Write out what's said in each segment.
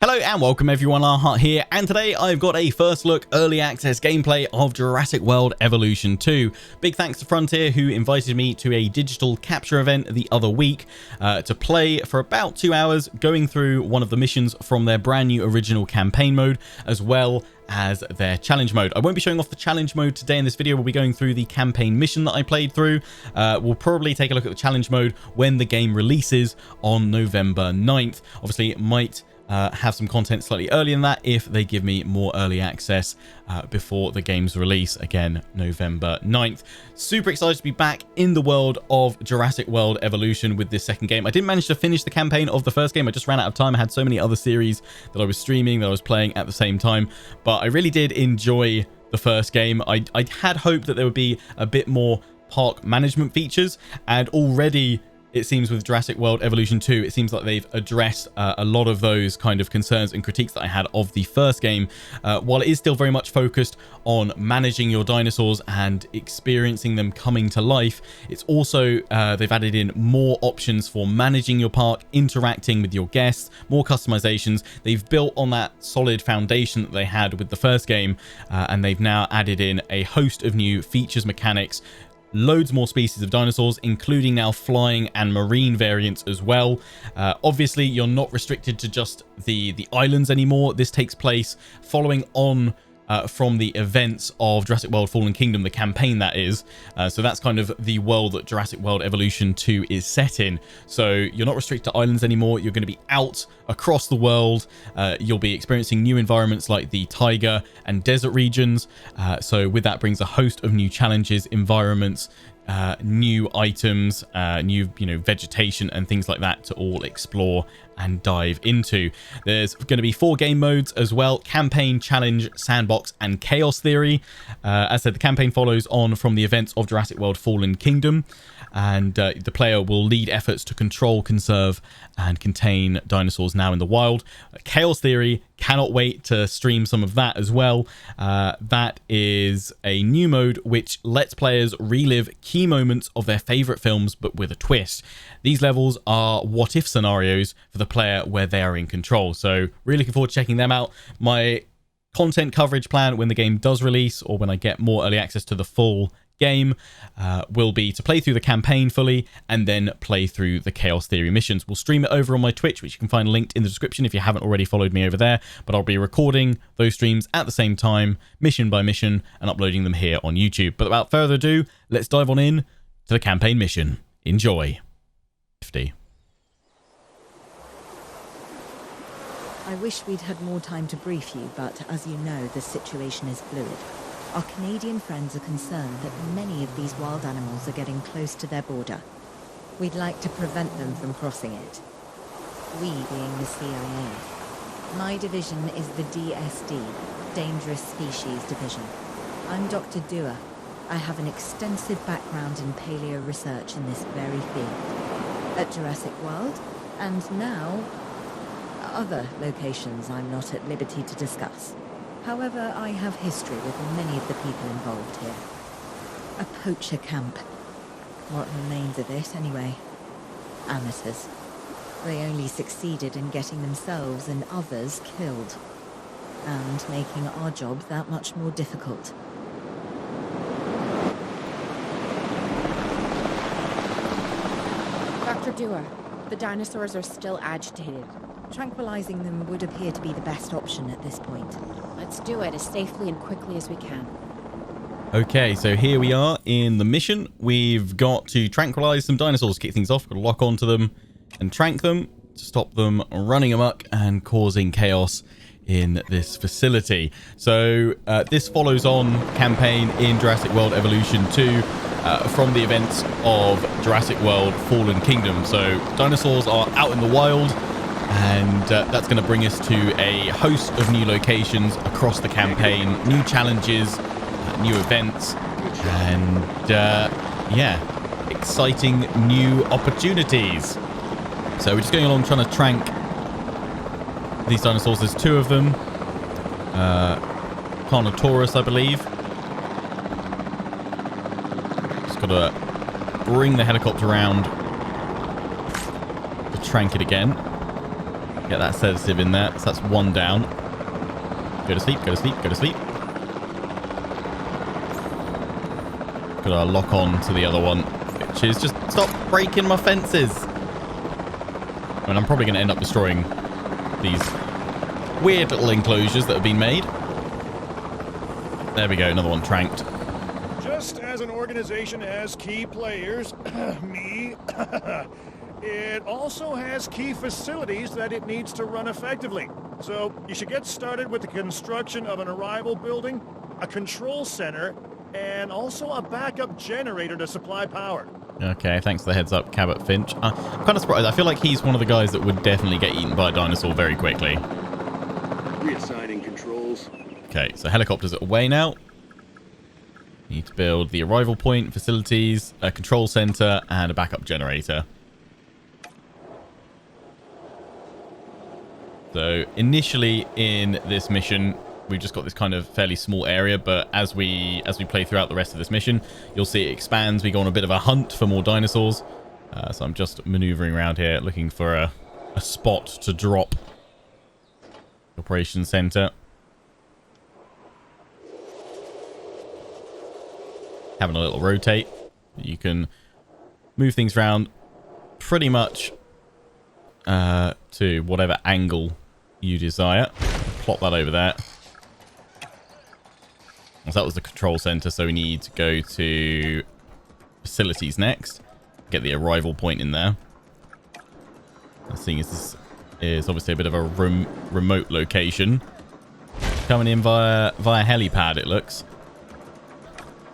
Hello and welcome everyone, Arhart here, and today I've got a first look early access gameplay of Jurassic World Evolution 2. Big thanks to Frontier who invited me to a digital capture event the other week to play for about 2 hours, going through one of the missions from their brand new original campaign mode, as well as their challenge mode. I won't be showing off the challenge mode today in this video. We'll be going through the campaign mission that I played through. We'll probably take a look at the challenge mode when the game releases on November 9th. Obviously, it might have some content slightly earlier than that if they give me more early access before the game's release, again November 9th. Super excited to be back in the world of Jurassic World Evolution with this second game. I didn't manage to finish the campaign of the first game. I just ran out of time. I had so many other series that I was streaming that I was playing at the same time, but I really did enjoy the first game. I had hoped that there would be a bit more park management features, and already it seems with Jurassic World Evolution 2, it seems like they've addressed a lot of those kind of concerns and critiques that I had of the first game. While it is still very much focused on managing your dinosaurs and experiencing them coming to life, it's also, they've added in more options for managing your park, interacting with your guests, more customizations. They've built on that solid foundation that they had with the first game, and they've now added in a host of new features, mechanics, loads more species of dinosaurs, including now flying and marine variants as well. Obviously, you're not restricted to just the islands anymore. This takes place following on from the events of Jurassic World Fallen Kingdom, the campaign that is. So that's kind of the world that Jurassic World Evolution 2 is set in. So you're not restricted to islands anymore. You're going to be out across the world. You'll be experiencing new environments like the taiga and desert regions. So with that brings a host of new challenges, environments, new items, new vegetation and things like that to all explore and dive into. There's going to be 4 game modes as well: campaign, challenge, sandbox and chaos theory. As I said, the campaign follows on from the events of Jurassic World Fallen Kingdom, and the player will lead efforts to control, conserve and contain dinosaurs now in the wild. Chaos theory, cannot wait to stream some of that as well. That is a new mode which lets players relive key moments of their favorite films, but with a twist. These levels are what if scenarios for the player where they are in control. So really looking forward to checking them out. My content coverage plan when the game does release, or when I get more early access to the full game, will be to play through the campaign fully and then play through the chaos theory missions. We'll stream it over on my Twitch, which you can find linked in the description if you haven't already followed me over there, but I'll be recording those streams at the same time, mission by mission, and uploading them here on YouTube. But without further ado, let's dive on in to the campaign mission. Enjoy. 50. I wish we'd had more time to brief you, but as you know, the situation is fluid. Our Canadian friends are concerned that many of these wild animals are getting close to their border. We'd like to prevent them from crossing it. We being the CIA. My division is the DSD, Dangerous Species Division. I'm Dr. Dua. I have an extensive background in paleo research in this very field. At Jurassic World, and now other locations I'm not at liberty to discuss. However, I have history with many of the people involved here. A poacher camp. What remains of it, anyway? Amateurs. They only succeeded in getting themselves and others killed, and making our job that much more difficult. Dr. Dua, the dinosaurs are still agitated. Tranquilizing them would appear to be the best option at this point. Let's do it as safely and quickly as we can. Okay, so here we are in the mission. We've got to tranquilize some dinosaurs, kick things off, got to lock onto them and trank them to stop them running amok and causing chaos in this facility. So this follows on campaign in Jurassic World Evolution 2 from the events of Jurassic World Fallen Kingdom. So dinosaurs are out in the wild, and that's going to bring us to a host of new locations across the campaign, new challenges, new events, and yeah, exciting new opportunities. So we're just going along trying to trank these dinosaurs. There's 2 of them. Carnotaurus, I believe. Just got to bring the helicopter around to trank it again. Get that sedative in there. So that's one down. Go to sleep, go to sleep, go to sleep. Gotta lock on to the other one, which is just stop breaking my fences. I mean, I'm probably going to end up destroying these weird little enclosures that have been made. There we go, another one tranked. Just as an organization has key players, me, it also has key facilities that it needs to run effectively. So you should get started with the construction of an arrival building, a control center, and also a backup generator to supply power. Okay, thanks for the heads up, Cabot Finch. I'm kind of surprised. I feel like he's one of the guys that would definitely get eaten by a dinosaur very quickly. Reassigning controls. Okay, so helicopters are away now. Need to build the arrival point, facilities, a control center, and a backup generator. So initially in this mission, we've just got this kind of fairly small area, but as we play throughout the rest of this mission, you'll see it expands. We go on a bit of a hunt for more dinosaurs. So I'm just maneuvering around here, looking for a spot to drop the operations center. Having a little rotate. You can move things around pretty much to whatever angle you desire. Plop that over there. So that was the control center, so we need to go to facilities next. Get the arrival point in there. Seeing as this is obviously a bit of a remote location. Coming in via helipad, it looks.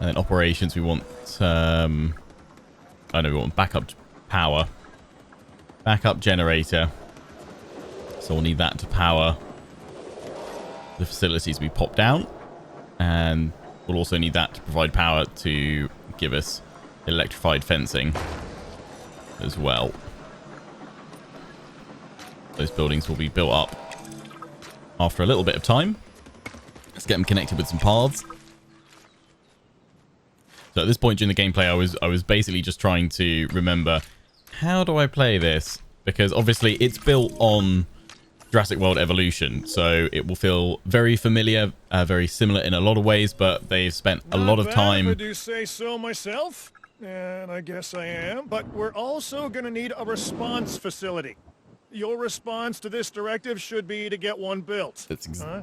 And then operations, we want we want backup power. Backup generator. So we'll need that to power the facilities we pop down. And we'll also need that to provide power to give us electrified fencing as well. Those buildings will be built up after a little bit of time. Let's get them connected with some paths. So at this point during the gameplay, I was basically just trying to remember, how do I play this? Because obviously it's built on Jurassic World Evolution, so it will feel very familiar, very similar in a lot of ways, but they've spent a lot of time. I do say so myself, and I guess I am, but we're also going to need a response facility. Your response to this directive should be to get one built.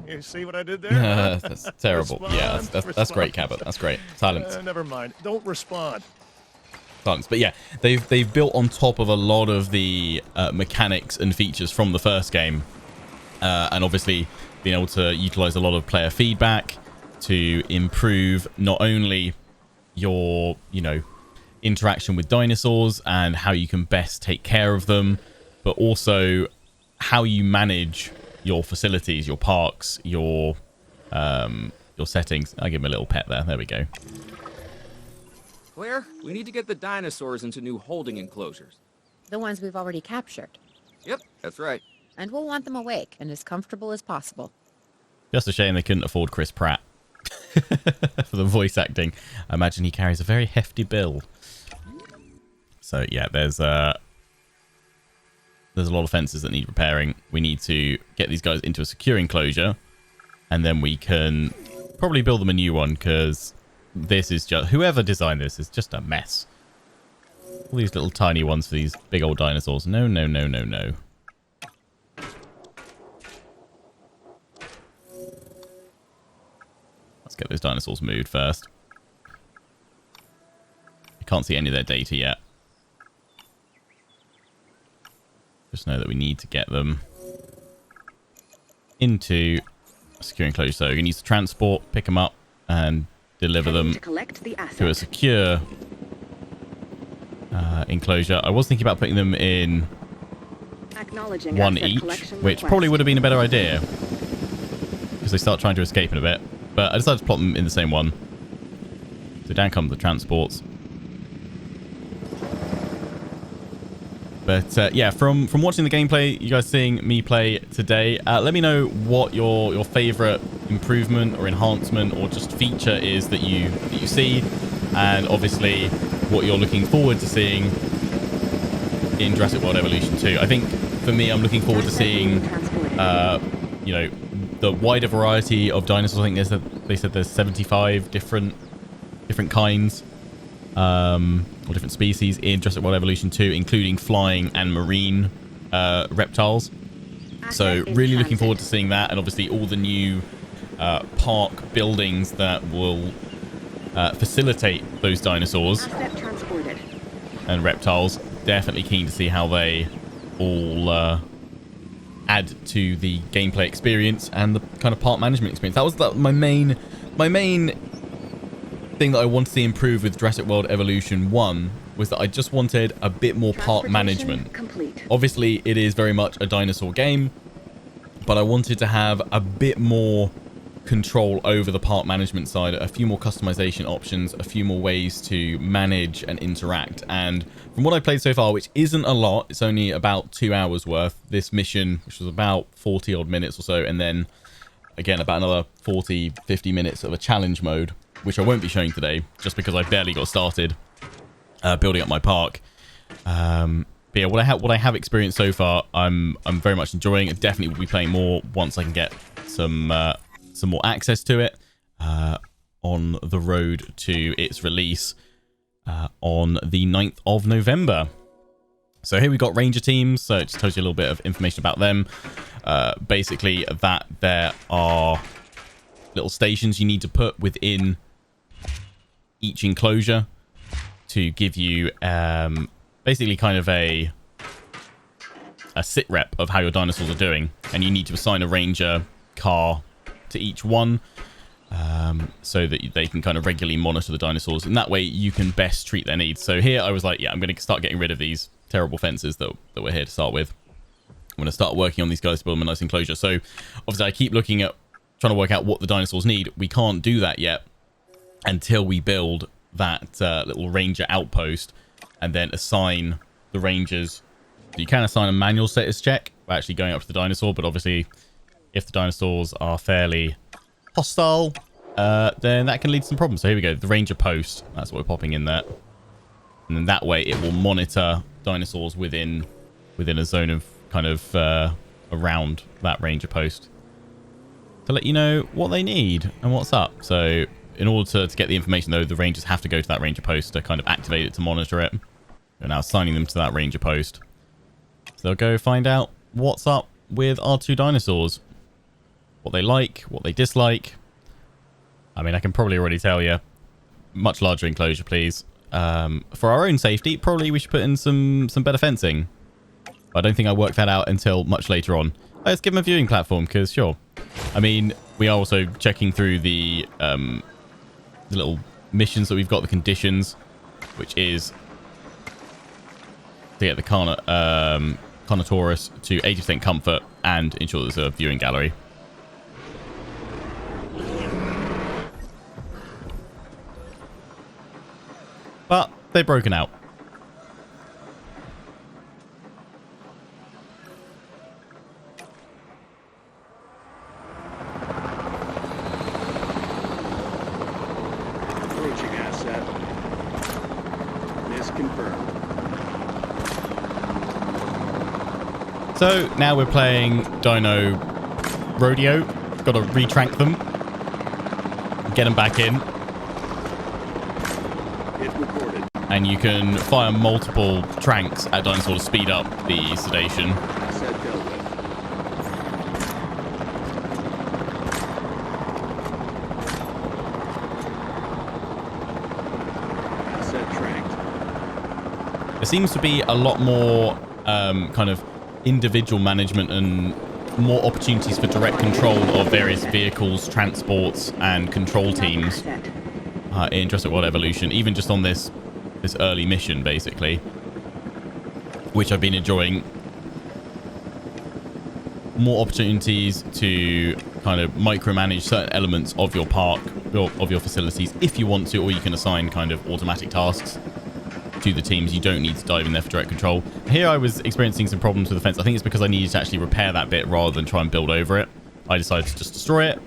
You see what I did there? That's terrible. Yeah, that's great, Cabot. That's great. Silence. Never mind. Don't respond. Silence. But yeah, they've built on top of a lot of the mechanics and features from the first game. And obviously being able to utilize a lot of player feedback to improve not only your, interaction with dinosaurs and how you can best take care of them, but also how you manage your facilities, your parks, your settings. I'll give him a little pet there. There we go. Claire, we need to get the dinosaurs into new holding enclosures. The ones we've already captured. Yep, that's right. And we'll want them awake and as comfortable as possible. Just a shame they couldn't afford Chris Pratt for the voice acting. I imagine he carries a very hefty bill. So yeah, there's a lot of fences that need repairing. We need to get these guys into a secure enclosure, and then we can probably build them a new one, because this is just, whoever designed this is just a mess. All these little tiny ones for these big old dinosaurs. No, no, no, no, no. Let's get those dinosaurs moved first. I can't see any of their data yet. Just know that we need to get them into a secure enclosure. So we're going to use the transport, pick them up, and deliver them to a secure enclosure. I was thinking about putting them in one each, which probably would have been a better idea, because they start trying to escape in a bit. But I decided to plot them in the same one. So down come the transports. But yeah, from watching the gameplay, you guys seeing me play today, let me know what your favorite improvement or enhancement or just feature is that you see, and obviously what you're looking forward to seeing in Jurassic World Evolution 2. I think for me, I'm looking forward to seeing, you know, the wider variety of dinosaurs. I think they said there's 75 different kinds, or different species in Jurassic World Evolution 2, including flying and marine reptiles. So really looking forward to seeing that, and obviously all the new park buildings that will facilitate those dinosaurs and reptiles. Definitely keen to see how they all add to the gameplay experience and the kind of park management experience. That was my main thing that I wanted to see improve with Jurassic World Evolution 1, was that I just wanted a bit more park management. Obviously, it is very much a dinosaur game, but I wanted to have a bit more control over the park management side, a few more customization options, a few more ways to manage and interact. And from what I played so far, which isn't a lot, it's only about 2 hours worth, this mission, which was about 40 odd minutes or so, and then again about another 40-50 minutes of a challenge mode, which I won't be showing today just because I barely got started building up my park. But yeah, what I have experienced so far, I'm very much enjoying. I definitely will be playing more once I can get some more access to it on the road to its release on the 9th of November. So here we got ranger teams, so it just tells you a little bit of information about them. Basically that there are little stations you need to put within each enclosure to give you basically kind of a sit rep of how your dinosaurs are doing, and you need to assign a ranger car to each one so that they can kind of regularly monitor the dinosaurs, and that way you can best treat their needs. So here I was like, yeah, I'm going to start getting rid of these terrible fences that we're here to start with. I'm going to start working on these guys to build them a nice enclosure. So obviously I keep looking at trying to work out what the dinosaurs need. We can't do that yet until we build that little ranger outpost and then assign the rangers. So you can assign a manual status check by actually going up to the dinosaur, but obviously if the dinosaurs are fairly hostile, then that can lead to some problems. So here we go, the ranger post, that's what we're popping in there, and then that way it will monitor dinosaurs within a zone of kind of around that ranger post to let you know what they need and what's up. So in order to get the information, though, the rangers have to go to that ranger post to kind of activate it to monitor it. We're now assigning them to that ranger post, so they'll go find out what's up with our two dinosaurs, what they like, what they dislike. I mean, I can probably already tell you, much larger enclosure, please. For our own safety, probably we should put in some better fencing. But I don't think I worked that out until much later on. Let's give them a viewing platform, because sure. I mean, we are also checking through the little missions that we've got, the conditions, which is to get the Carnotaurus to 80% comfort and ensure there's a viewing gallery. But they've broken out. Approaching asset. Misconfirmed. So now we're playing Dino Rodeo. Got to retrank them. Get them back in. And you can fire multiple tranks at dinosaur to speed up the sedation. Asset dealt with. Asset tranked. There seems to be a lot more kind of individual management and more opportunities for direct control of various vehicles, transports, and control teams in Jurassic World Evolution, even just on this early mission, basically, which I've been enjoying. More opportunities to kind of micromanage certain elements of your park, of your facilities, if you want to, or you can assign kind of automatic tasks to the teams. You don't need to dive in there for direct control. Here I was experiencing some problems with the fence. I think it's because I needed to actually repair that bit rather than try and build over it. I decided to just destroy it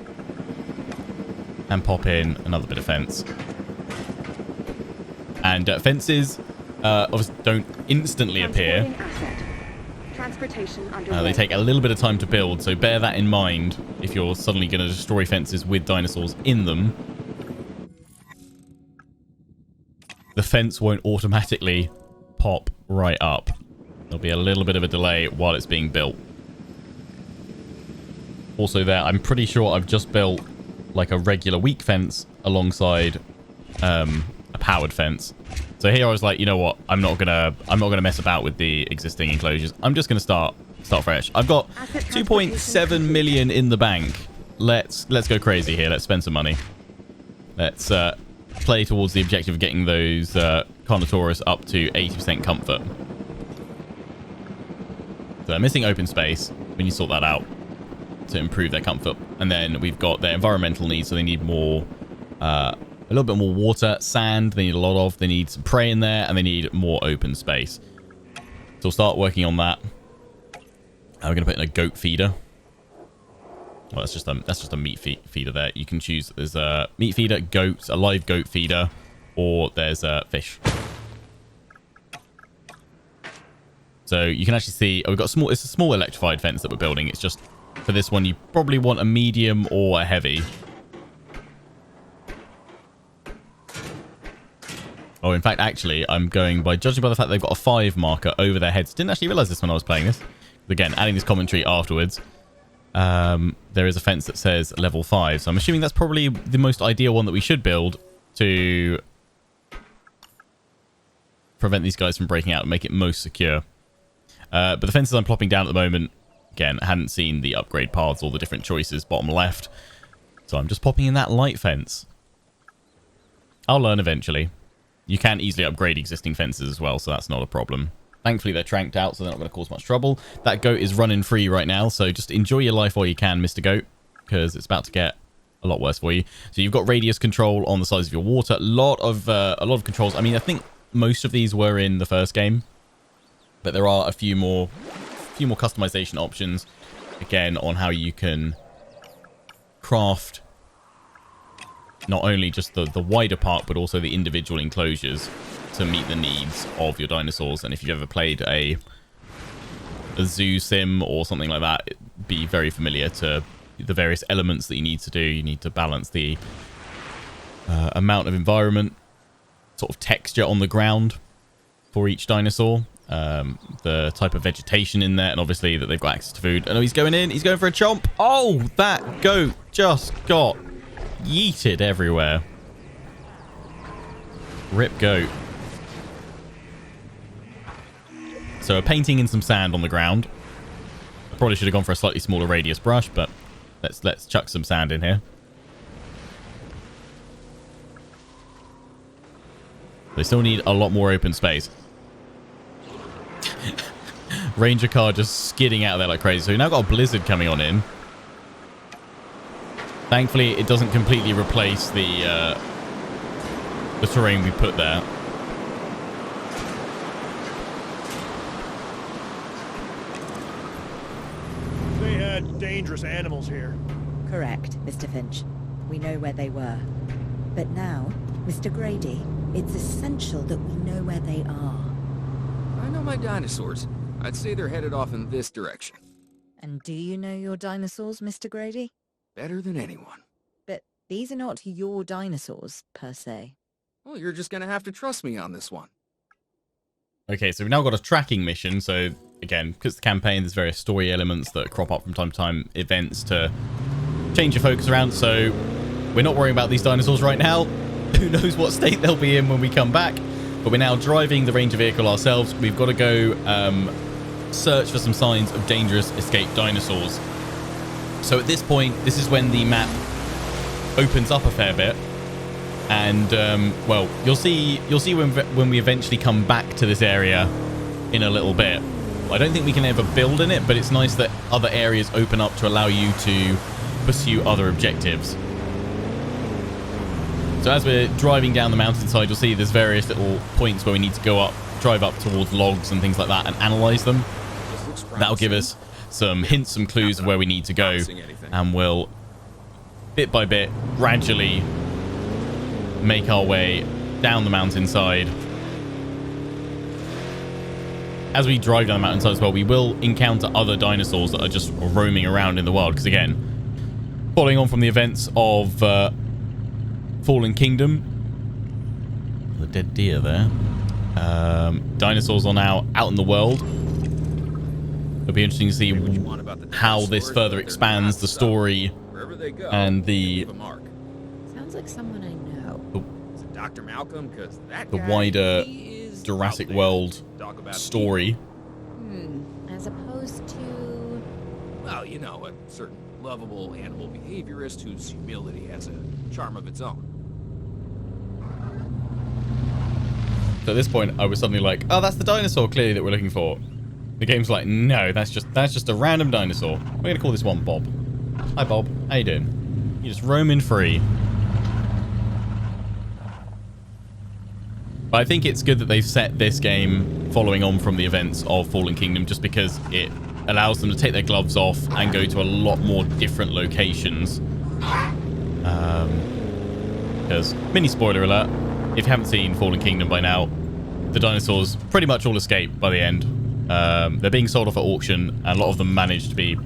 and pop in another bit of fence. And fences obviously don't instantly appear. transportation underway. They take a little bit of time to build, so bear that in mind if you're suddenly going to destroy fences with dinosaurs in them. The fence won't automatically pop right up. There'll be a little bit of a delay while it's being built. Also there, I'm pretty sure I've just built like a regular weak fence alongside a powered fence. So here I was like, you know what? I'm not gonna mess about with the existing enclosures. I'm just gonna start fresh. I've got 2.7 million in the bank. Let's go crazy here. Let's spend some money. Let's play towards the objective of getting those Carnotaurus up to 80% comfort. So they're missing open space. We need to sort that out to improve their comfort. And then we've got their environmental needs, so they need more, a little bit more water, sand, they need a lot of, they need some prey in there, and they need more open space. So we'll start working on that. We're going to put in a goat feeder. Well, that's just a meat feeder there. You can choose, there's a meat feeder, goats, a live goat feeder, or there's fish. So you can actually see, we've got it's a small electrified fence that we're building. It's just, for this one, you probably want a medium or a heavy. Oh, in fact, actually, I'm going by, judging by the fact they've got a 5 marker over their heads. Didn't actually realize this when I was playing this. Again, adding this commentary afterwards. There is a fence that says level 5. So I'm assuming that's probably the most ideal one that we should build to prevent these guys from breaking out and make it most secure. But the fences I'm plopping down at the moment, again, I hadn't seen the upgrade paths or the different choices bottom left. So I'm just popping in that light fence. I'll learn eventually. You can easily upgrade existing fences as well, so that's not a problem. Thankfully, they're tranked out, so they're not going to cause much trouble. That goat is running free right now, so just enjoy your life while you can, Mr. Goat, because it's about to get a lot worse for you. So you've got radius control on the size of your water. A lot of controls. I mean, I think most of these were in the first game, but there are a few more customization options, again, on how you can craft not only just the wider park, but also the individual enclosures to meet the needs of your dinosaurs. And if you've ever played a zoo sim or something like that, it'd be very familiar to the various elements that you need to do. You need to balance the amount of environment, sort of texture on the ground for each dinosaur, the type of vegetation in there, and obviously that they've got access to food. Oh, he's going in. He's going for a chomp. Oh, that goat just got yeeted everywhere. Rip goat. So painting in some sand on the ground. I probably should have gone for a slightly smaller radius brush, but let's chuck some sand in here. They still need a lot more open space. Ranger car just skidding out of there like crazy. So we've now got a blizzard coming on in. Thankfully, it doesn't completely replace the terrain we put there. They had dangerous animals here. Correct, Mr. Finch. We know where they were. But now, Mr. Grady, it's essential that we know where they are. I know my dinosaurs. I'd say they're headed off in this direction. And do you know your dinosaurs, Mr. Grady? Better than anyone. But these are not your dinosaurs, per se. Well, you're just gonna have to trust me on this one. Okay, so we've now got a tracking mission. So again, because it's the campaign, there's various story elements that crop up from time to time, events to change your focus around. So we're not worrying about these dinosaurs right now. Who knows what state they'll be in when we come back. But we're now driving the Ranger vehicle ourselves. We've got to go search for some signs of dangerous escaped dinosaurs. So at this point, this is when the map opens up a fair bit. And, well, you'll see when we eventually come back to this area in a little bit. I don't think we can ever build in it, but it's nice that other areas open up to allow you to pursue other objectives. So as we're driving down the mountainside, you'll see there's various little points where we need to go up, drive up towards logs and things like that and analyze them. That'll give us some hints, some clues of where we need to go. And we'll, bit by bit, gradually make our way down the mountainside as we drive down the mountainside as well, we will encounter other dinosaurs that are just roaming around in the world. Because again, following on from the events of Fallen Kingdom, the dead deer there, dinosaurs are now out in the world. It'll be interesting to see how this further expands the story and the Sounds like someone I know. Is it Dr. Malcolm? Because that the guy, wider he is Jurassic out there. World Talk about story. As opposed to... Well, you know, a certain lovable animal behaviorist whose humility has a charm of its own. So at this point, I was suddenly like, "Oh, that's the dinosaur clearly that we're looking for." The game's like, "No, that's just a random dinosaur. We're gonna call this one Bob." Hi, Bob. How you doing? You're just roaming free. But I think it's good that they've set this game following on from the events of Fallen Kingdom, just because it allows them to take their gloves off and go to a lot more different locations. Because, mini spoiler alert, if you haven't seen Fallen Kingdom by now, the dinosaurs pretty much all escape by the end. They're being sold off at auction, and a lot of them manage to be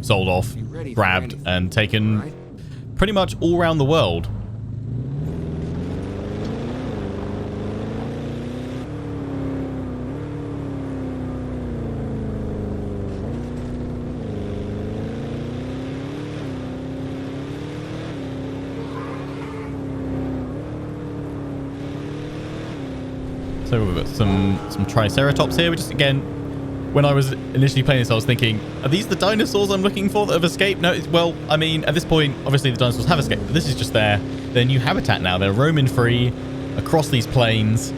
sold off, grabbed, and taken pretty much all around the world. So we've got some Triceratops here, which is, again, when I was initially playing this, I was thinking, are these the dinosaurs I'm looking for that have escaped? No, well, I mean, at this point, obviously the dinosaurs have escaped, but this is just their new habitat now. They're roaming free across these plains.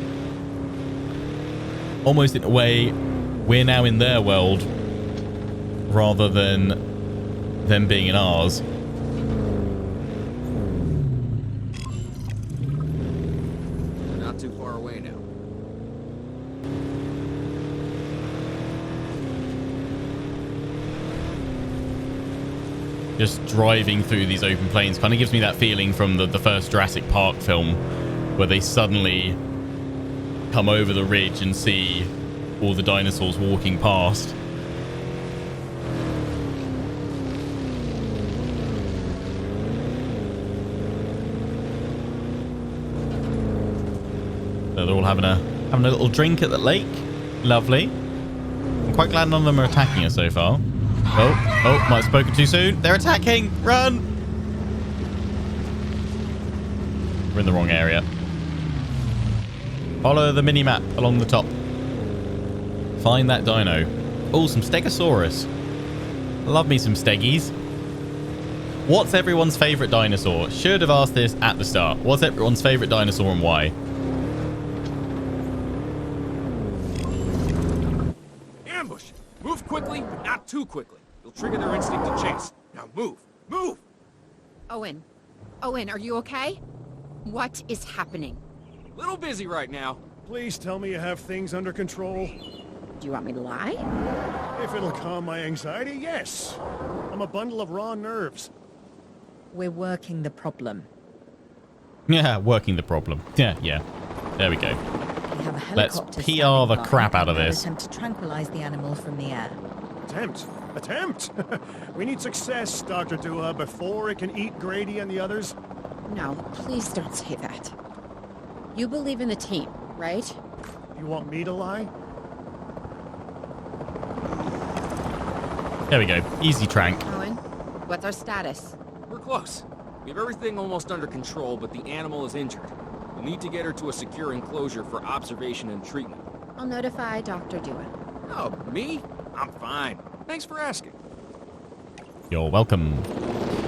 Almost in a way, we're now in their world rather than them being in ours. We're not too far away now. Just driving through these open plains kind of gives me that feeling from the first Jurassic Park film, where they suddenly come over the ridge and see all the dinosaurs walking past. So they're all having a little drink at the lake. Lovely. I'm quite glad none of them are attacking us so far. Oh, might have spoken too soon. They're attacking! Run! We're in the wrong area. Follow the mini-map along the top. Find that dino. Oh, some Stegosaurus. Love me some Steggies. What's everyone's favourite dinosaur? Should have asked this at the start. What's everyone's favourite dinosaur and why? Ambush! Move quickly, but not too quickly. You'll trigger their instinct to chase. Now move! Move! Owen, are you okay? What is happening? Little busy right now. Please tell me you have things under control. Do you want me to lie? If it'll calm my anxiety, yes. I'm a bundle of raw nerves. We're working the problem. Yeah, working the problem. Yeah. There we go. We have a Let's helicopter PR the standing by crap out of in an this. attempt to tranquilize the animal from the air. Attempt? We need success, Dr. Dua, before it can eat Grady and the others. No, please don't say that. You believe in the team, right? You want me to lie? There we go. Easy trank. Owen, what's our status? We're close. We have everything almost under control, but the animal is injured. We'll need to get her to a secure enclosure for observation and treatment. I'll notify Dr. Dua. Oh, me? I'm fine. Thanks for asking. You're welcome.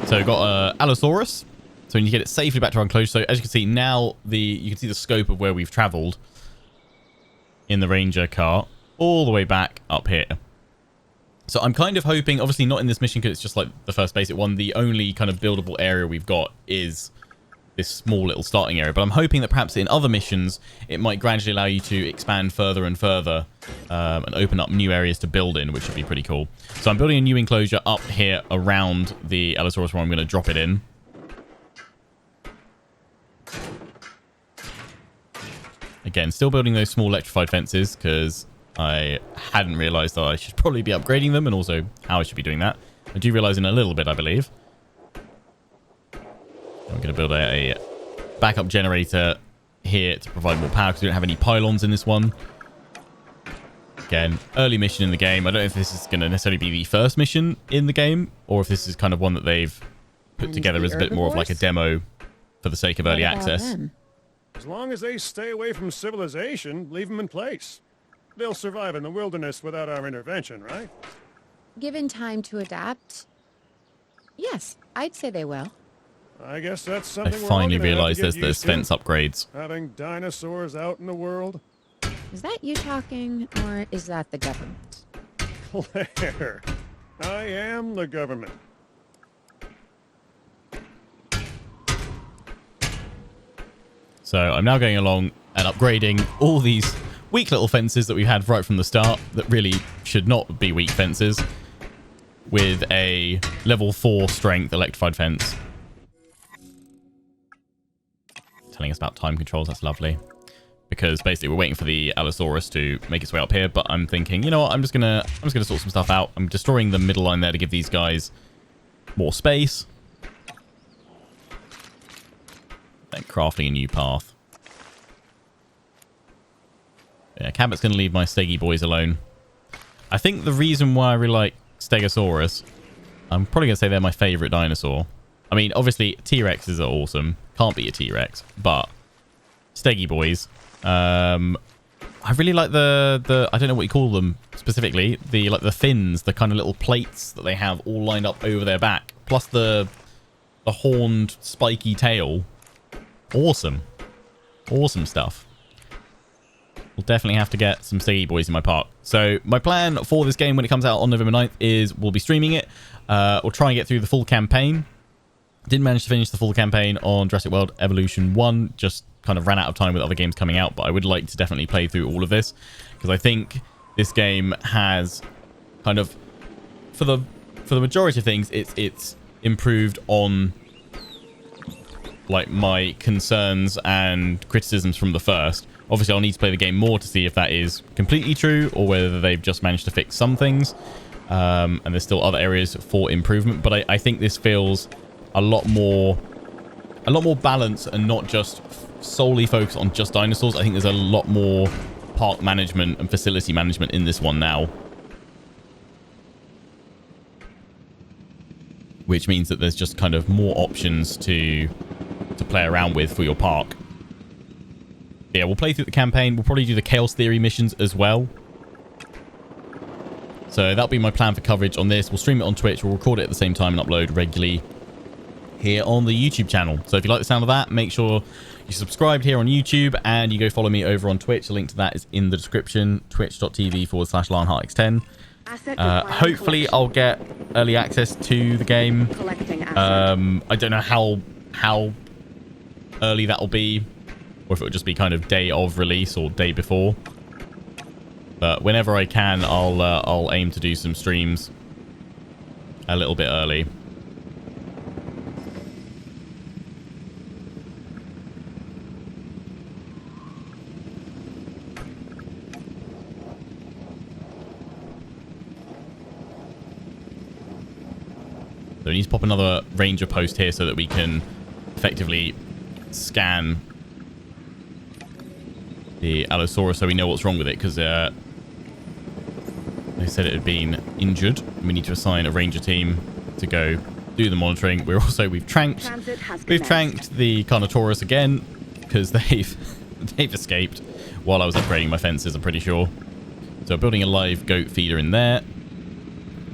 So we've got Allosaurus. So when you get it safely back to our enclosure, so as you can see now, you can see the scope of where we've travelled in the Ranger car, all the way back up here. So I'm kind of hoping, obviously not in this mission because it's just like the first basic one, the only kind of buildable area we've got is this small little starting area. But I'm hoping that perhaps in other missions, it might gradually allow you to expand further and further and open up new areas to build in, which would be pretty cool. So I'm building a new enclosure up here around the Allosaurus where I'm going to drop it in. Again, still building those small electrified fences because I hadn't realized that I should probably be upgrading them and also how I should be doing that. I do realize in a little bit, I believe. I'm going to build a backup generator here to provide more power because we don't have any pylons in this one. Again, early mission in the game. I don't know if this is going to necessarily be the first mission in the game or if this is kind of one that they've put together as a bit more of like a demo for the sake of early access. As long as they stay away from civilization, leave them in place. They'll survive in the wilderness without our intervention, right? Given time to adapt, yes, I'd say they will. I guess that's I something we're all finally gonna have to realized get there's used to. fence upgrades. Having dinosaurs out in the world. Is that you talking, or is that the government? Claire, I am the government. So I'm now going along and upgrading all these weak little fences that we've had right from the start that really should not be weak fences with a level 4 strength electrified fence. Telling us about time controls, that's lovely. Because basically we're waiting for the Allosaurus to make its way up here, but I'm thinking, you know what, I'm just gonna sort some stuff out. I'm destroying the middle line there to give these guys more space. Then crafting a new path. Yeah, Cabot's going to leave my Steggy boys alone. I think the reason why I really like Stegosaurus, I'm probably going to say they're my favorite dinosaur. I mean, obviously, T-Rexes are awesome. Can't be a T-Rex, but Steggy boys. I really like the I don't know what you call them specifically. The fins, the kind of little plates that they have all lined up over their back. Plus the horned, spiky tail. Awesome. Awesome stuff. We'll definitely have to get some Steggy boys in my park. So my plan for this game when it comes out on November 9th is we'll be streaming it. We'll try and get through the full campaign. Didn't manage to finish the full campaign on Jurassic World Evolution 1. Just kind of ran out of time with other games coming out. But I would like to definitely play through all of this. Because I think this game has kind of... For the majority of things, it's improved on... like my concerns and criticisms from the first. Obviously, I'll need to play the game more to see if that is completely true or whether they've just managed to fix some things. And there's still other areas for improvement. But I think this feels a lot more balanced and not just solely focused on just dinosaurs. I think there's a lot more park management and facility management in this one now. Which means that there's just kind of more options to play around with for your park. Yeah, we'll play through the campaign. We'll probably do the Chaos Theory missions as well. So that'll be my plan for coverage on this. We'll stream it on Twitch. We'll record it at the same time and upload regularly here on the YouTube channel. So if you like the sound of that, make sure you subscribed here on YouTube and you go follow me over on Twitch. The link to that is in the description. Twitch.tv/LionHeartX10. Hopefully I'll get early access to the game. I don't know how early that'll be, or if it'll just be kind of day of release or day before. But whenever I can, I'll aim to do some streams a little bit early. So we need to pop another ranger post here so that we can effectively scan the Allosaurus so we know what's wrong with it, because they said it had been injured. We need to assign a ranger team to go do the monitoring. We've tranked the Carnotaurus again because they've escaped while I was upgrading my fences, I'm pretty sure. So building a live goat feeder in there.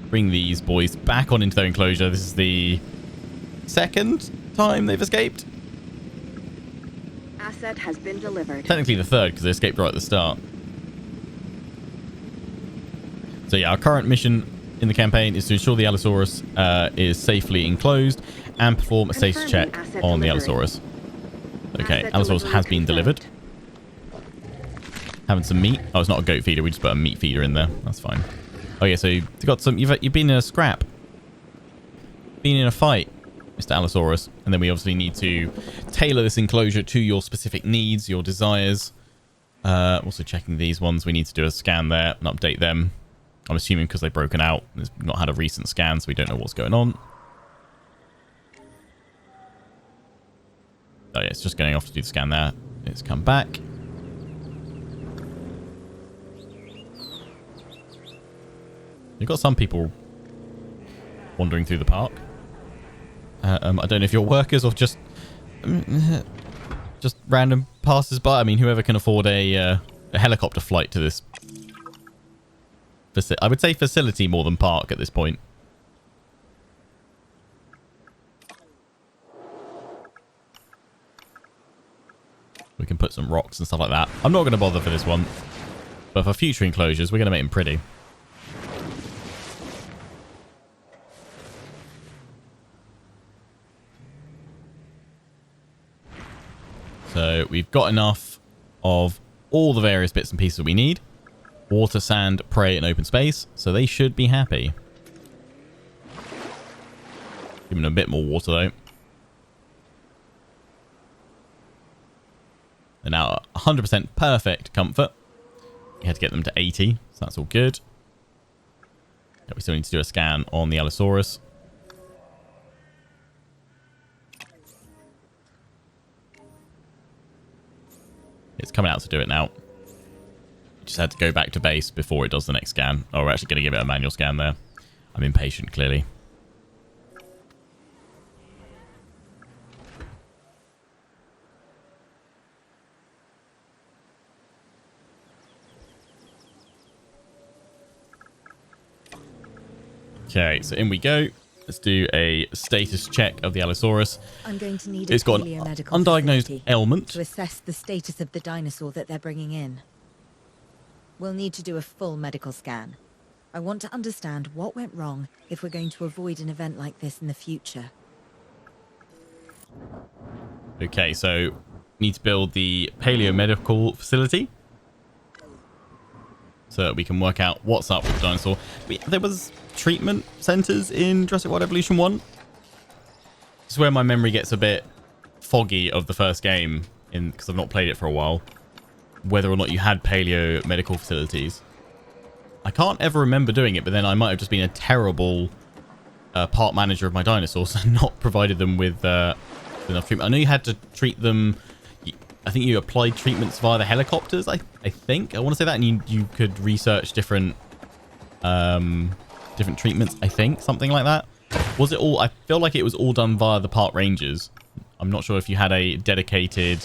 Bring these boys back on into their enclosure. This is the second time they've escaped. Asset has been delivered. Technically the third, because they escaped right at the start. So yeah, our current mission in the campaign is to ensure the Allosaurus is safely enclosed and perform a status check on the Allosaurus. Okay, Allosaurus has been delivered. Having some meat. Oh, it's not a goat feeder. We just put a meat feeder in there. That's fine. Oh yeah, so you've got some. You've been in a scrap. Been in a fight, Mr. Allosaurus. And then we obviously need to tailor this enclosure to your specific needs, your desires. Also checking these ones. We need to do a scan there and update them. I'm assuming because they've broken out. It's not had a recent scan, so we don't know what's going on. Oh yeah, it's just going off to do the scan there. It's come back. You've got some people wandering through the park. I don't know if you're workers or just random passers-by. I mean, whoever can afford a helicopter flight to this. I would say facility more than park at this point. We can put some rocks and stuff like that. I'm not going to bother for this one. But for future enclosures, we're going to make them pretty. So we've got enough of all the various bits and pieces that we need. Water, sand, prey, and open space. So they should be happy. Give them a bit more water though. They're now at 100% perfect comfort. We had to get them to 80, so that's all good. Yeah, we still need to do a scan on the Allosaurus. It's coming out to do it now. Just had to go back to base before it does the next scan. Oh, we're actually going to give it a manual scan there. I'm impatient, clearly. Okay, so in we go. Let's do a status check of the Allosaurus. I'm going to need It's got an undiagnosed facility ailment to assess the status of the dinosaur that they're bringing in. We'll need to do a full medical scan. I want to understand what went wrong if we're going to avoid an event like this in the future. Okay, so need to build the paleomedical facility so that we can work out what's up with the dinosaur. There was treatment centers in Jurassic World Evolution 1. This is where my memory gets a bit foggy of the first game, because I've not played it for a while. Whether or not you had paleo medical facilities. I can't ever remember doing it, but then I might have just been a terrible part manager of my dinosaurs and not provided them with enough treatment. I know you had to treat them. I think you applied treatments via the helicopters, I think. I want to say that, and you could research different treatments, I think. Something like that. Was it all... I feel like it was all done via the park rangers. I'm not sure if you had a dedicated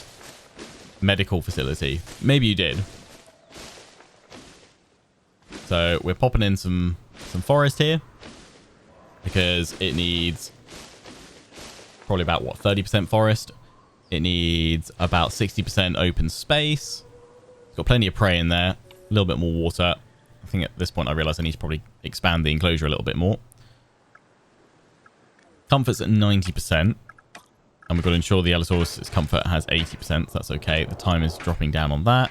medical facility. Maybe you did. So we're popping in some forest here because it needs probably about, what, 30% forest. It needs about 60% open space. It's got plenty of prey in there. A little bit more water. I think at this point I realise I need to probably expand the enclosure a little bit more. Comfort's at 90%. And we've got to ensure the Allosaurus' comfort has 80%. So that's okay. The time is dropping down on that.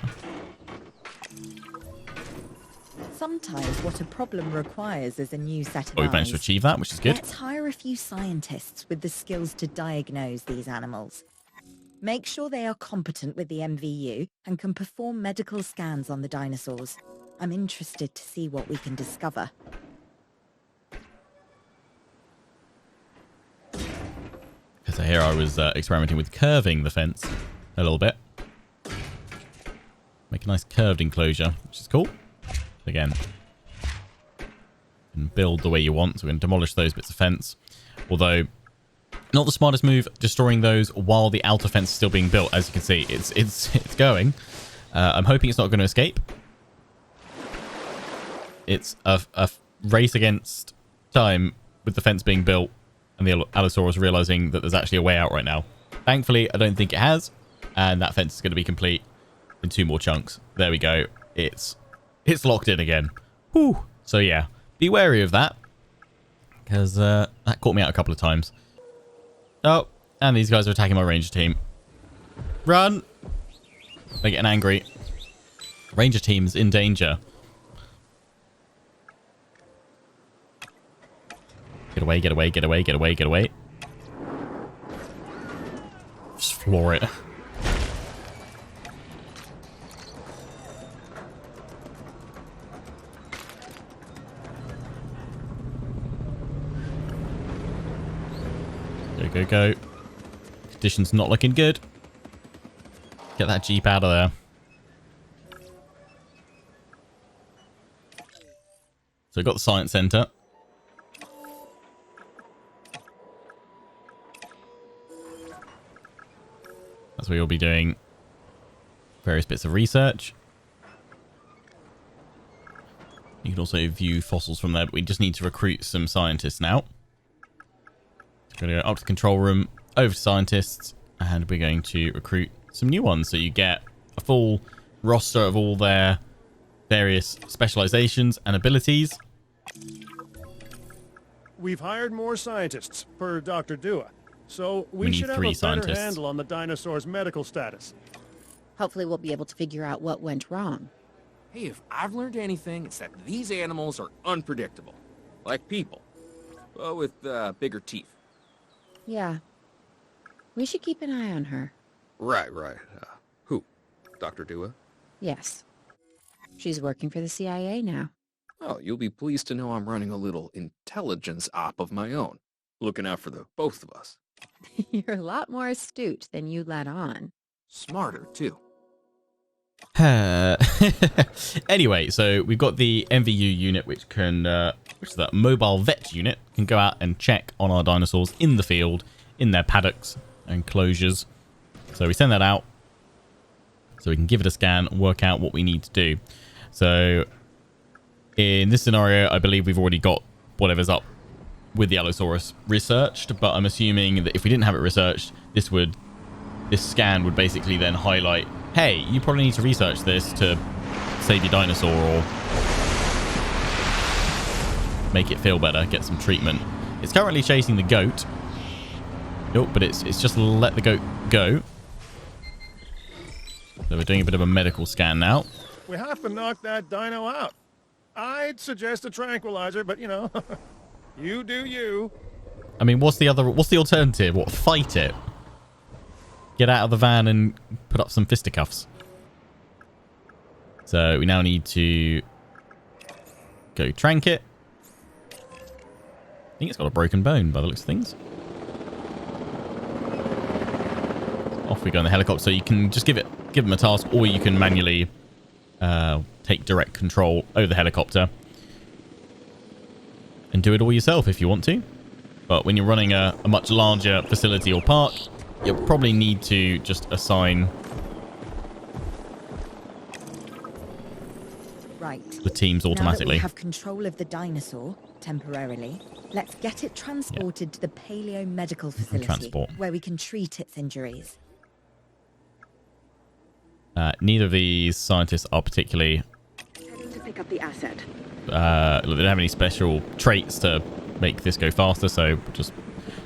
Sometimes what a problem requires is a new set of Oh, we've managed to eyes. achieve that, which is good. Let's hire a few scientists with the skills to diagnose these animals. Make sure they are competent with the MVU and can perform medical scans on the dinosaurs. I'm interested to see what we can discover. So here I was experimenting with curving the fence a little bit. Make a nice curved enclosure, which is cool. Again, you can build the way you want, so we're going to demolish those bits of fence. Although, not the smartest move, destroying those while the outer fence is still being built. As you can see, it's going. I'm hoping it's not going to escape. It's a race against time with the fence being built and the Allosaurus realizing that there's actually a way out right now. Thankfully, I don't think it has, and that fence is going to be complete in 2 more chunks. There we go. It's locked in again. Whew. So yeah, be wary of that, because that caught me out a couple of times. Oh, and these guys are attacking my ranger team. Run! They're getting angry. Ranger team's in danger. Get away, get away, get away, get away, get away. Just floor it. Go, go. Conditions not looking good. Get that Jeep out of there. So we've got the Science Center. That's where you'll be doing various bits of research. You can also view fossils from there, but we just need to recruit some scientists now. So we're going to go up to the control room, over to scientists, and we're going to recruit some new ones. So you get a full roster of all their various specializations and abilities. We've hired more scientists, per Dr. Dua. So we need should have 3 a better scientists. handle on the dinosaur's medical status. Hopefully we'll be able to figure out what went wrong. Hey, if I've learned anything, it's that these animals are unpredictable. Like people. But with bigger teeth. Yeah. We should keep an eye on her. Right. Who? Dr. Dua? Yes. She's working for the CIA now. Oh, you'll be pleased to know I'm running a little intelligence op of my own. Looking out for the both of us. You're a lot more astute than you let on. Smarter, too. Anyway, so we've got the MVU unit, which can, which is that mobile vet unit, can go out and check on our dinosaurs in the field, in their paddocks and enclosures. So we send that out so we can give it a scan and work out what we need to do. So in this scenario, I believe we've already got whatever's up with the Allosaurus researched, but I'm assuming that if we didn't have it researched, this scan would basically then highlight, hey, you probably need to research this to save your dinosaur or make it feel better, get some treatment. It's currently chasing the goat. Nope, but it's just let the goat go. So we're doing a bit of a medical scan now. We have to knock that dino out. I'd suggest a tranquilizer, but you know, you do you. I mean, what's the alternative? What, fight it? Get out of the van and put up some fisticuffs. So we now need to go trank it. I think it's got a broken bone by the looks of things. Off we go in the helicopter. So you can just give them a task, or you can manually take direct control over the helicopter and do it all yourself if you want to. But when you're running a much larger facility or park, you'll probably need to just assign the teams automatically. Now that we have control of the dinosaur, temporarily, let's get it transported to the paleo medical facility, where we can treat its injuries. Neither of these scientists are particularly... To pick up the asset. they don't have any special traits to make this go faster, so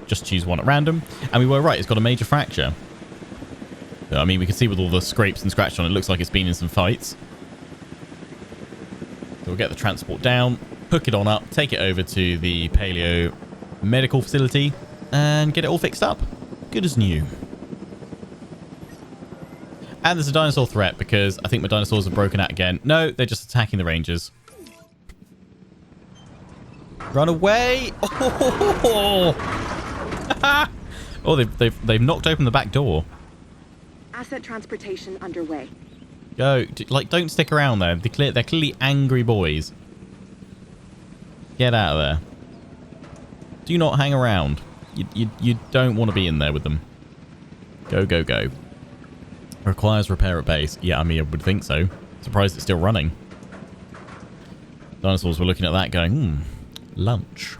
just choose one at random. And we were right, it's got a major fracture. I mean, we can see with all the scrapes and scratch on it, looks like it's been in some fights. So we'll get the transport down, hook it on up, take it over to the paleo medical facility, and get it all fixed up. Good as new. And there's a dinosaur threat, because I think my dinosaurs have broken out again. No, they're just attacking the rangers. Run away! Oh, oh they've knocked open the back door. Asset transportation underway. Go. Like, don't stick around there. They're clearly angry boys. Get out of there. Do not hang around. You don't want to be in there with them. Go, go, go. Requires repair at base. Yeah, I mean, I would think so. Surprised it's still running. Dinosaurs were looking at that going, lunch.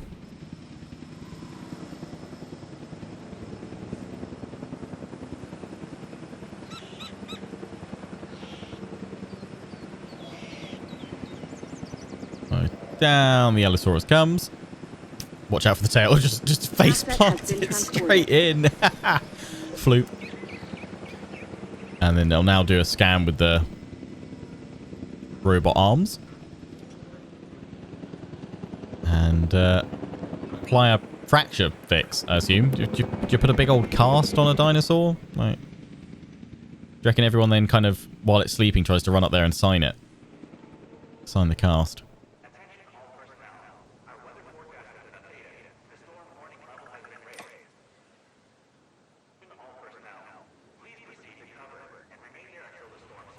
Down the Allosaurus comes. Watch out for the tail. Just face planted straight in. Floop. And then they'll now do a scan with the robot arms. And apply a fracture fix, I assume. Do you put a big old cast on a dinosaur? Like, do you reckon everyone then kind of, while it's sleeping, tries to run up there and sign it? Sign the cast.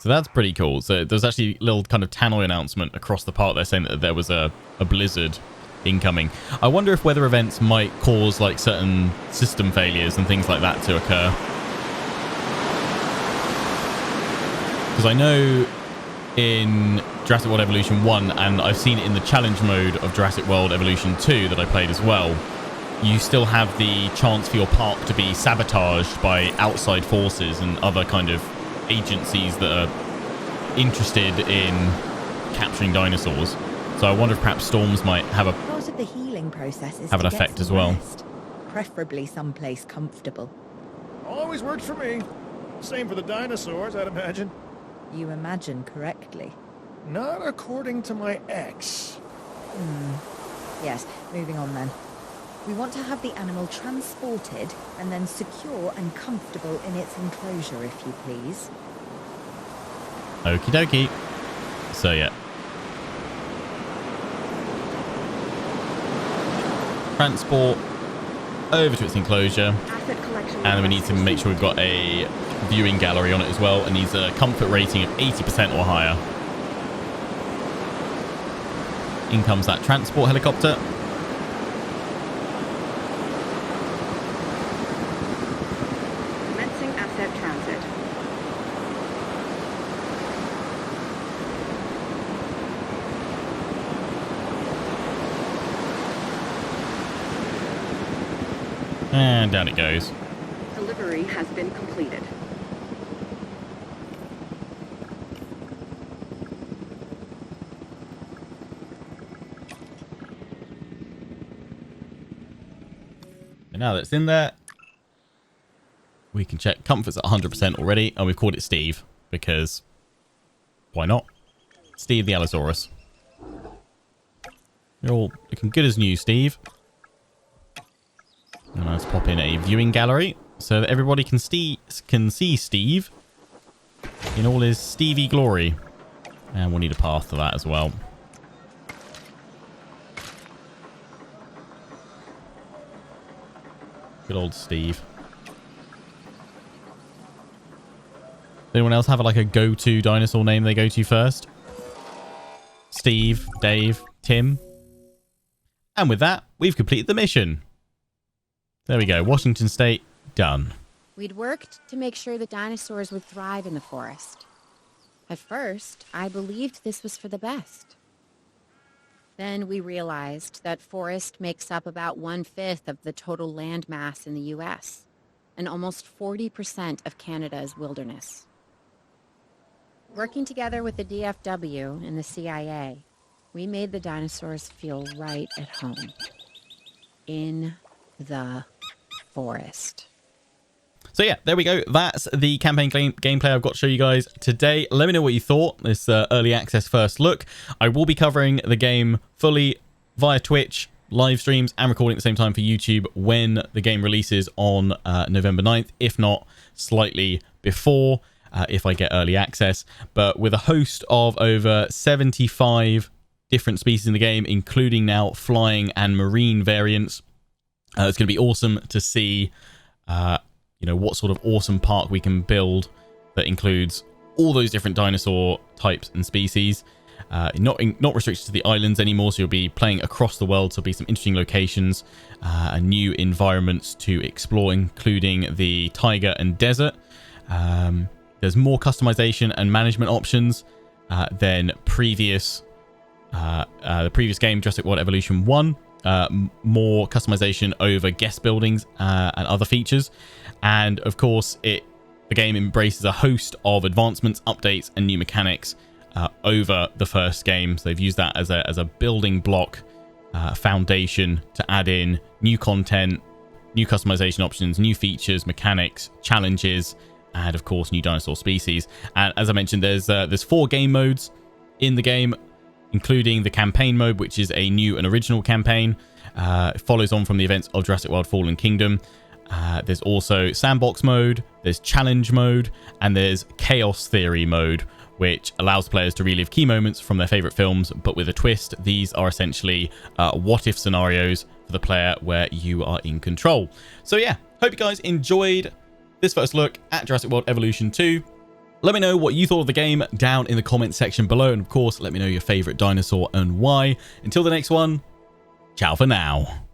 So that's pretty cool. So there's actually a little kind of tannoy announcement across the park there saying that there was a blizzard incoming. I wonder if weather events might cause like certain system failures and things like that to occur. Because I know in Jurassic World Evolution 1, and I've seen it in the challenge mode of Jurassic World Evolution 2 that I played as well, you still have the chance for your park to be sabotaged by outside forces and other kind of agencies that are interested in capturing dinosaurs. So I wonder if perhaps storms might have a Part of the healing process is have an to get effect some as well. rest, preferably someplace comfortable. Always works for me. Same for the dinosaurs, I'd imagine. You imagine correctly. Not according to my ex. Yes, moving on then. We want to have the animal transported and then secure and comfortable in its enclosure, if you please. Okie dokie. So yeah. Transport over to its enclosure. Asset collection. And we need to make sure we've got a viewing gallery on it as well. It needs a comfort rating of 80% or higher. In comes that transport helicopter. Commencing asset transit. And down it goes. Delivery has been completed. And now that it's in there, we can check comfort's at 100% already, and we've called it Steve because why not? Steve the Allosaurus. You're all looking good as new, Steve. And let's pop in a viewing gallery so that everybody can see Steve in all his Stevie glory. And we'll need a path to that as well. Good old Steve. Does anyone else have like a go-to dinosaur name they go to first? Steve, Dave, Tim. And with that, we've completed the mission. There we go. Washington State, done. We'd worked to make sure the dinosaurs would thrive in the forest. At first, I believed this was for the best. Then we realized that forest makes up about 1/5 of the total land mass in the U.S. and almost 40% of Canada's wilderness. Working together with the DFW and the CIA, we made the dinosaurs feel right at home. In the forest. So yeah, there we go. That's the campaign gameplay I've got to show you guys today. Let me know what you thought, this early access first look. I will be covering the game fully via Twitch, live streams, and recording at the same time for YouTube when the game releases on November 9th, if not slightly before, if I get early access. But with a host of over 75 different species in the game, including now flying and marine variants, it's going to be awesome to see you know, what sort of awesome park we can build that includes all those different dinosaur types and species. Not restricted to the islands anymore, so you'll be playing across the world, so there'll be some interesting locations and new environments to explore, including the taiga and desert. There's more customization and management options than the previous game, Jurassic World Evolution 1. More customization over guest buildings and other features, and of course the game embraces a host of advancements, updates, and new mechanics over the first game. So they've used that as a building block foundation to add in new content, new customization options, new features, mechanics, challenges, and of course new dinosaur species. And as I mentioned, there's 4 game modes in the game, including the campaign mode, which is a new and original campaign. It follows on from the events of Jurassic World Fallen Kingdom. There's also sandbox mode, there's challenge mode, and there's chaos theory mode, which allows players to relive key moments from their favorite films, but with a twist. These are essentially what-if scenarios for the player where you are in control. So yeah, hope you guys enjoyed this first look at Jurassic World Evolution 2. Let me know what you thought of the game down in the comment section below. And of course, let me know your favorite dinosaur and why. Until the next one, ciao for now.